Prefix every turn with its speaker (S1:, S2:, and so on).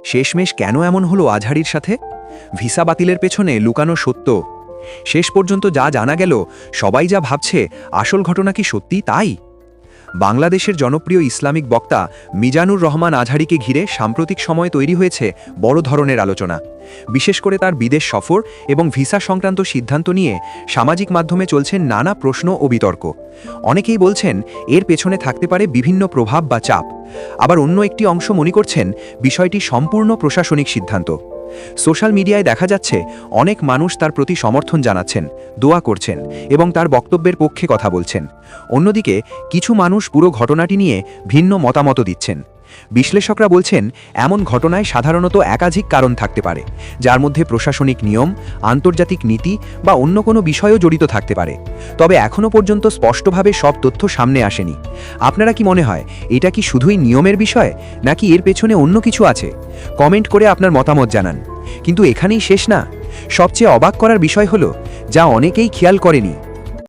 S1: শেষমেশ কেন এমন হলো আজহারির সাথে? ভিসা বাতিলের পেছনে লুকানো সত্য। শেষ পর্যন্ত যা জানা গেল, সবাই যা ভাবছে, আসল ঘটনা কি সত্যি তাই? বাংলাদেশের জনপ্রিয় ইসলামিক বক্তা মিজানুর রহমান আজহারিকে ঘিরে সাম্প্রতিক সময়ে তৈরি হয়েছে বড় ধরনের আলোচনা। বিশেষ করে তার বিদেশ সফর এবং ভিসা সংক্রান্ত সিদ্ধান্ত নিয়ে সামাজিক মাধ্যমে চলছে নানা প্রশ্ন ও বিতর্ক। অনেকেই বলছেন এর পেছনে থাকতে পারে বিভিন্ন প্রভাব বা চাপ, আবার অন্য একটি অংশ মনে করছেন বিষয়টি সম্পূর্ণ প্রশাসনিক সিদ্ধান্ত। সোশ্যাল মিডিয়ায় দেখা যাচ্ছে অনেক মানুষ তার প্রতি সমর্থন জানাচ্ছেন, দোয়া করছেন এবং তার বক্তব্যের পক্ষে কথা বলছেন। অন্যদিকে কিছু মানুষ পুরো ঘটনাটি নিয়ে ভিন্ন মতামত দিচ্ছেন। বিশ্লেষকরা বলছেন এমন ঘটনায় সাধারণত একাধিক কারণ থাকতে পারে, যার মধ্যে প্রশাসনিক নিয়ম, আন্তর্জাতিক নীতি বা অন্য কোনো বিষয়ও জড়িত থাকতে পারে। তবে এখনও পর্যন্ত স্পষ্টভাবে সব তথ্য সামনে আসেনি। আপনারা কি মনে হয় এটা কি শুধুই নিয়মের বিষয়, নাকি এর পেছনে অন্য কিছু আছে? কমেন্ট করে আপনার মতামত জানান। কিন্তু এখানেই শেষ না। সবচেয়ে অবাক করার বিষয় হলো, যা অনেকেই খেয়াল করেনি,